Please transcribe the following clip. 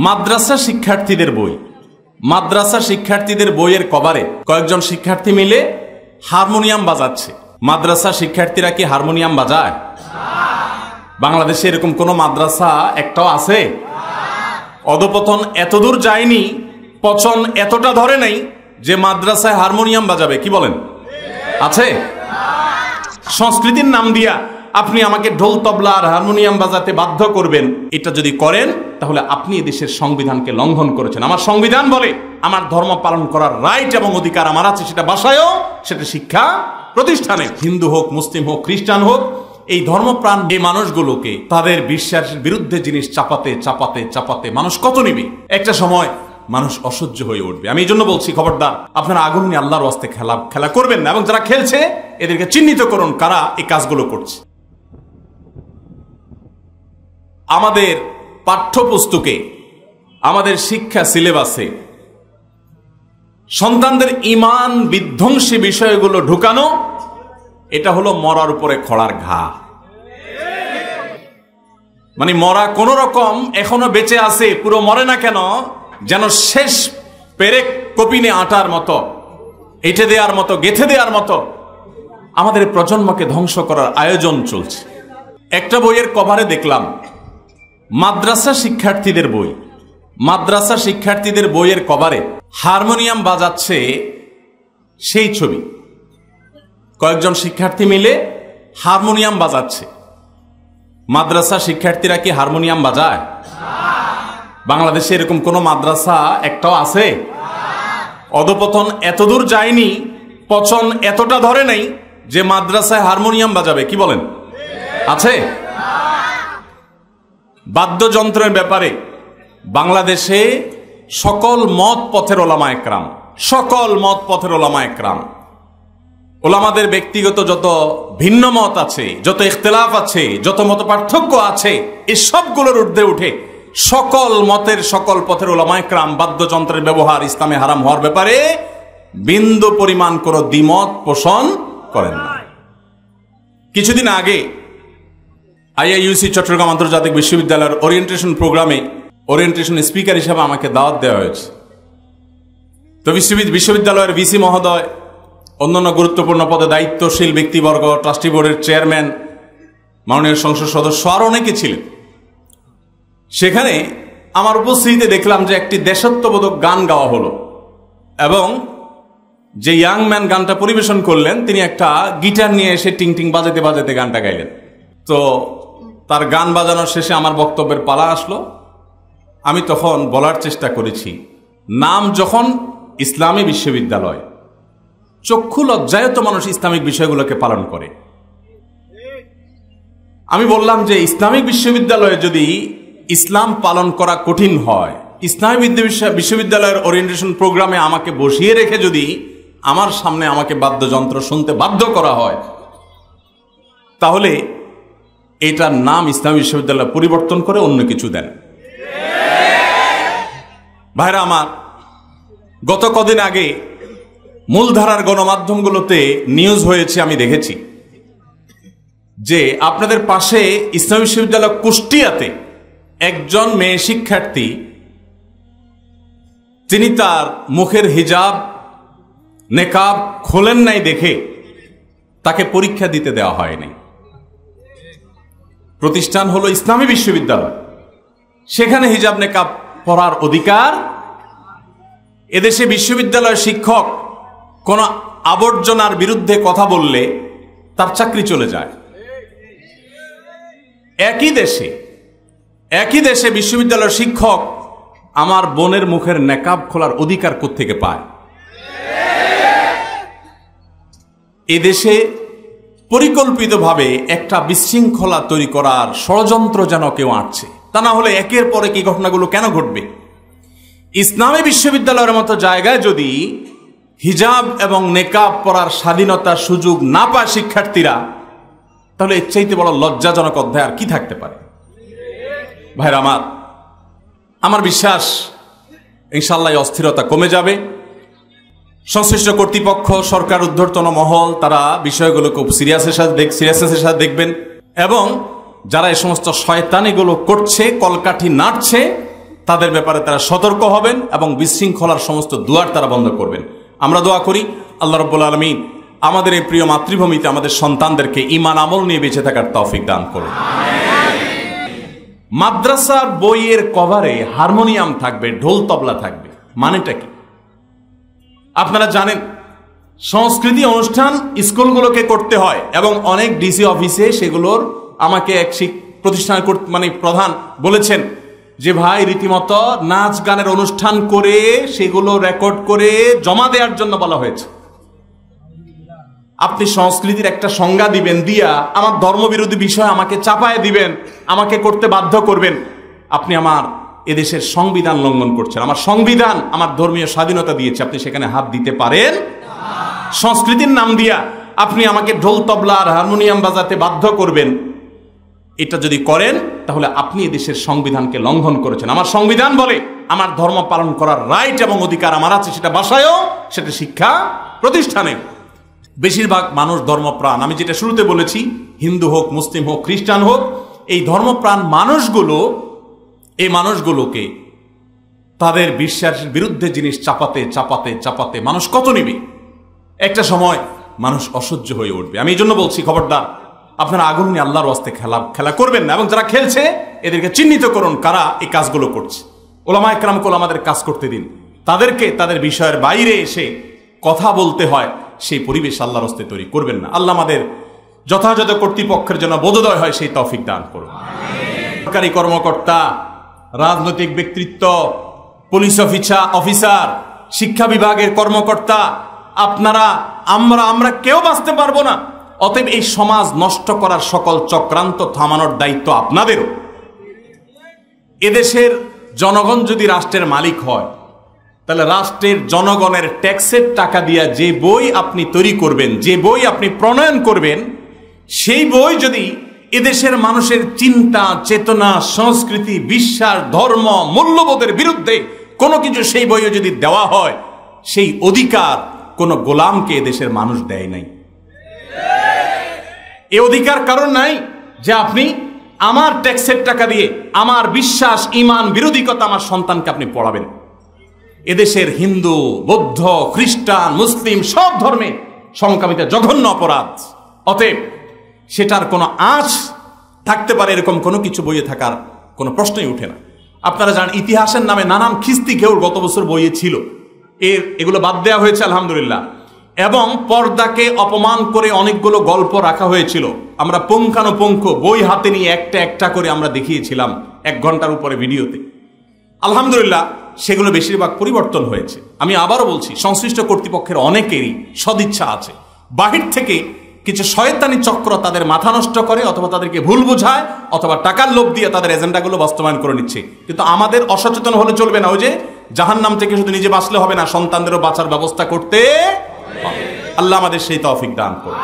মাদ্রাসা শিক্ষার্থীদের বই, মাদ্রাসা শিক্ষার্থীদের বইয়ের কভারে কয়েকজন শিক্ষার্থী মিলে হারমোনিয়াম বাজাচ্ছে। মাদ্রাসা শিক্ষার্থীরা কি হারমোনিয়াম বাজায়? বাংলাদেশে এরকম কোন মাদ্রাসা একটাও আছে? অধপতন এতদূর যায়নি, পচন এতটা ধরে নাই যে মাদ্রাসায় হারমোনিয়াম বাজাবে। কি বলেন? আছে? সংস্কৃতির নাম দিয়া আপনি আমাকে ঢোল তবলা আর হারমোনিয়াম বাজাতে বাধ্য করবেন, এটা যদি করেন তাহলে আপনি এদেশের সংবিধানকে লঙ্ঘন করেছেন। আমার সংবিধান বলে আমার ধর্ম পালন করার রাইট এবং অধিকার আমার আছে, সেটা বাসায়ও, সেটা শিক্ষা প্রতিষ্ঠানে। হিন্দু হোক, মুসলিম হোক, খ্রিস্টান হোক, এই ধর্মপ্রাণ এই মানুষগুলোকে তাদের বিশ্বাসের বিরুদ্ধে জিনিস চাপাতে চাপাতে চাপাতে মানুষ কত নিবে? একটা সময় মানুষ অসহ্য হয়ে উঠবে। আমি এই জন্য বলছি, খবরদার আপনারা আগুন নিয়ে আল্লাহর ওয়াস্তে খেলা করবেন না, এবং যারা খেলছে এদেরকে চিহ্নিত করুন কারা এই কাজগুলো করছে। আমাদের পাঠ্যপুস্তকে, আমাদের শিক্ষা সিলেবাসে সন্তানদের ঈমান বিধ্বংসী বিষয়গুলো ঢুকানো, এটা হলো মরার উপরে খড়ার ঘা। মানে মরা কোন রকম এখনো বেঁচে আছে, পুরো মরে না কেন, যেন শেষ পেরেক কপিনে আটার মতো, এঁটে দেওয়ার মতো, গেঁথে দেওয়ার মতো আমাদের প্রজন্মকে ধ্বংস করার আয়োজন চলছে। একটা বইয়ের কভারে দেখলাম মাদ্রাসা শিক্ষার্থীদের বই, মাদ্রাসা শিক্ষার্থীদের বইয়ের কভারে হারমোনিয়াম বাজাচ্ছে সেই ছবি। কয়েকজন শিক্ষার্থী মিলে হারমোনিয়াম বাজাচ্ছে। মাদ্রাসা শিক্ষার্থীরা কি হারমোনিয়াম বাজায়? বাংলাদেশে এরকম কোন মাদ্রাসা একটাও আছে? অধপতন এতদূর যায়নি, পচন এতটা ধরে নাই যে মাদ্রাসায় হারমোনিয়াম বাজাবে। কি বলেন? আছে? বাদ্যযন্ত্রের ব্যাপারে বাংলাদেশে সকল মত পথের ওলামা একরাম, সকল মত পথের ওলামা একরাম, ওলামাদের ব্যক্তিগত যত ভিন্ন মত আছে, যত ইখতিলাফ আছে, যত মত পার্থক্য আছে, এই সবগুলোর ঊর্ধ্বে উঠে সকল মতের, সকল পথের ওলামা একরাম বাদ্যযন্ত্রের ব্যবহার ইসলামে হারাম হওয়ার ব্যাপারে বিন্দু পরিমাণ কোনো দ্বিমত পোষণ করেন না। কিছুদিন আগে আইআইইউসি চট্টগ্রাম আন্তর্জাতিক বিশ্ববিদ্যালয়ের ওরিয়েন্টেশন প্রোগ্রামে ওরিয়েন্টেশন স্পিকার হিসেবে আমাকে দাওয়াত দেওয়া হয়েছে। তো বিশ্ববিদ্যালয়ের ভিসি মহোদয়, অন্যান্য গুরুত্বপূর্ণ পদে দায়িত্বশীল ব্যক্তিবর্গ, ট্রাস্টি বোর্ডের চেয়ারম্যান, মাননীয় সংসদ সদস্য আর অনেকে ছিলেন। সেখানে আমার উপস্থিতিতে দেখলাম যে একটি দেশাত্মবোধক গান গাওয়া হলো, এবং যে ইয়াং ম্যান গানটা পরিবেশন করলেন তিনি একটা গিটার নিয়ে এসে টিং টিং বাজাতে বাজাতে গানটা গাইলেন। তো তার গান বাজানোর শেষে আমার বক্তব্যের পালা আসলো। আমি তখন বলার চেষ্টা করেছি, নাম যখন ইসলামী বিশ্ববিদ্যালয়, চক্ষু লজ্জায় তো মানুষ ইসলামিক বিষয়গুলোকে পালন করে। আমি বললাম যে ইসলামিক বিশ্ববিদ্যালয়ে যদি ইসলাম পালন করা কঠিন হয়, ইসলামী বিশ্ববিদ্যালয়ের ওরিয়েন্টেশন প্রোগ্রামে আমাকে বসিয়ে রেখে যদি আমার সামনে আমাকে বাদ্যযন্ত্র শুনতে বাধ্য করা হয়, তাহলে এটার নাম ইসলামী বিশ্ববিদ্যালয় পরিবর্তন করে অন্য কিছু দেন। ভাইরা আমার, গত কদিন আগে মূলধারার গণমাধ্যমগুলোতে নিউজ হয়েছে, আমি দেখেছি যে আপনাদের পাশে ইসলামী বিশ্ববিদ্যালয় কুষ্টিয়াতে একজন মেয়ে শিক্ষার্থী, তিনি তার মুখের হিজাব নেকাব খোলেন নাই দেখে তাকে পরীক্ষা দিতে দেওয়া হয়নি। প্রতিষ্ঠান হলো ইসলামী বিশ্ববিদ্যালয়, সেখানে হিজাব নেকাব পড়ার অধিকার। এদেশে বিশ্ববিদ্যালয়ের শিক্ষক কোন আবর্জনার বিরুদ্ধে কথা বললে তার চাকরি চলে যায়। একই দেশে বিশ্ববিদ্যালয়ের শিক্ষক আমার বোনের মুখের নেকাব খোলার অধিকার কোত্থেকে পায়? এদেশে পরিকল্পিতভাবে একটা বিশৃঙ্খলা তৈরি করার ষড়যন্ত্র যেন কেউ আঁটছে, তা না হলে একের পরে কি ঘটনাগুলো কেন ঘটবে? ইসলামী বিশ্ববিদ্যালয়ের মতো জায়গায় যদি হিজাব এবং নেকাব পরার স্বাধীনতার সুযোগ না পায় শিক্ষার্থীরা, তাহলে এর চাইতে বড় লজ্জাজনক অধ্যায় আর কি থাকতে পারে? ভাইরা আমার বিশ্বাস ইনশাআল্লাহ অস্থিরতা কমে যাবে। সংশ্লিষ্ট কর্তৃপক্ষ, সরকার ঊর্ধ্বতন মহল, তারা বিষয়গুলো খুব সিরিয়াসনেসের সাথে দেখবেন, এবং যারা এই সমস্ত শয়তানিগুলো করছে, কলকাঠি নাড়ছে, তাদের ব্যাপারে তারা সতর্ক হবেন এবং বিশৃঙ্খলার সমস্ত দুয়ার তারা বন্ধ করবেন। আমরা দোয়া করি আল্লাহ রাব্বুল আলামিন আমাদের এই প্রিয় মাতৃভূমিতে আমাদের সন্তানদেরকে ঈমান আমল নিয়ে বেঁচে থাকার তৌফিক দান করুন। মাদ্রাসার বইয়ের কভারে হারমোনিয়াম থাকবে, ঢোল তবলা থাকবে, মানেটা কি? আপনারা জানেন সংস্কৃতি অনুষ্ঠান স্কুলগুলোকে করতে হয় এবং অনেক ডিসি অফিসে সেগুলোর আমাকে এক প্রতিষ্ঠান মানে প্রধান বলেছেন যে ভাই রীতিমতো নাচ গানের অনুষ্ঠান করে সেগুলো রেকর্ড করে জমা দেওয়ার জন্য বলা হয়েছে। আপনি সংস্কৃতির একটা সংজ্ঞা দিবেন, দিয়া আমার ধর্মবিরোধী বিষয় আমাকে চাপায় দিবেন, আমাকে করতে বাধ্য করবেন। আপনি আমার এদেশের সংবিধান লঙ্ঘন করছেন। আমার সংবিধান আমার ধর্মীয় স্বাধীনতা দিয়েছে, আপনি সেখানে হাত দিতে পারেন? সংস্কৃতির নাম দিয়া আপনি আমাকে ঢোল তবলা আর হারমোনিয়াম বাজাতে বাধ্য করবেন, এটা যদি করেন তাহলে আপনি এদেশের সংবিধানকে লঙ্ঘন করেছেন। আমার সংবিধান বলে আমার ধর্ম পালন করার রাইট এবং অধিকার আমার আছে, সেটা বাসায়ও, সেটা শিক্ষা প্রতিষ্ঠানে। বেশিরভাগ মানুষ ধর্মপ্রাণ, আমি যেটা শুরুতে বলেছি, হিন্দু হোক, মুসলিম হোক, খ্রিস্টান হোক, এই ধর্মপ্রাণ মানুষগুলো এই মানুষগুলোকে তাদের বিশ্বাসের বিরুদ্ধে জিনিস চাপাতে চাপাতে চাপাতে মানুষ কত নিবে? একটা সময় মানুষ অসহ্য হয়ে উঠবে। আমি এই জন্য বলছি, খবরদার আপনারা আগুন নিয়ে আল্লাহর ওয়াস্তে খেলা করবেন না, এবং যারা খেলছে এদেরকে চিহ্নিত করুন কারা এই কাজগুলো করছে। ওলামা একরামকে ওলামাদের কাজ করতে দিন, তাদেরকে তাদের বিষয়ের বাইরে এসে কথা বলতে হয় সেই পরিবেশ আল্লাহর ওয়াস্তে তৈরি করবেন না। আল্লাহ আমাদের যথাযথ কর্তৃপক্ষের জন্য বোধোদয় হয় সেই তৌফিক দান করুন। সরকারি কর্মকর্তা, রাজনৈতিক ব্যক্তিত্ব, পুলিশ অফিসার, শিক্ষা বিভাগের কর্মকর্তা, আপনারা আমরা কেউ বাঁচতে পারবো না। অতএব এই সমাজ নষ্ট করার সকল চক্রান্ত থামানোর দায়িত্ব আপনাদেরও। এদেশের জনগণ যদি রাষ্ট্রের মালিক হয়, তাহলে রাষ্ট্রের জনগণের ট্যাক্সের টাকা দিয়া যে বই আপনি তৈরি করবেন, যে বই আপনি প্রণয়ন করবেন, সেই বই যদি এদেশের মানুষের চিন্তা, চেতনা, সংস্কৃতি, বিশ্বাস, ধর্ম, মূল্যবোধের বিরুদ্ধে কোনো কিছু সেই বইও যদি দেওয়া হয়, সেই অধিকার কোনো গোলামকে এদেশের মানুষ দেয় নাই। এ অধিকার কারণ নাই যে আপনি আমার ট্যাক্সের টাকা দিয়ে আমার বিশ্বাস, ঈমান বিরোধী কথা আমার সন্তানকে আপনি পড়াবেন। এদেশের হিন্দু, বৌদ্ধ, খ্রিস্টান, মুসলিম সব ধর্মে সমকামিতা জঘন্য অপরাধ। অতএব সেটার কোনো আঁচ থাকতে পারে এরকম কোনো কিছু বইয়ে থাকার কোনো প্রশ্নই উঠে না। আপনারা জানেন ইতিহাসের নামে নানান খিস্তি ঘেউর গত বছর বইয়ে ছিল, এগুলো বাদ দেওয়া হয়েছে আলহামদুলিল্লাহ। এবং পর্দাকে অপমান করে অনেকগুলো গল্প রাখা হয়েছিল, আমরা পুঙ্খানুপুঙ্খ বই হাতে নিয়ে একটা একটা করে আমরা দেখিয়েছিলাম 1 ঘন্টার উপরে ভিডিওতে। আলহামদুলিল্লাহ সেগুলো বেশিরভাগ পরিবর্তন হয়েছে। আমি আবারও বলছি, সংশ্লিষ্ট কর্তৃপক্ষের অনেকেরই সদিচ্ছা আছে, বাহির থেকে কিছু শয়তানি চক্র তাদের মাথা নষ্ট করে, অথবা তাদেরকে ভুল বোঝায়, অথবা টাকার লোভ দিয়ে তাদের এজেন্ডাগুলো বাস্তবায়ন করে নিচ্ছে। কিন্তু আমাদের অসচেতন হলে চলবে না। ওই যে জাহান্নাম থেকে শুধু নিজে বাঁচলে হবে না, সন্তানদেরও বাঁচার ব্যবস্থা করতে হবে। আল্লাহ আমাদের সেই তৌফিক দান করুন।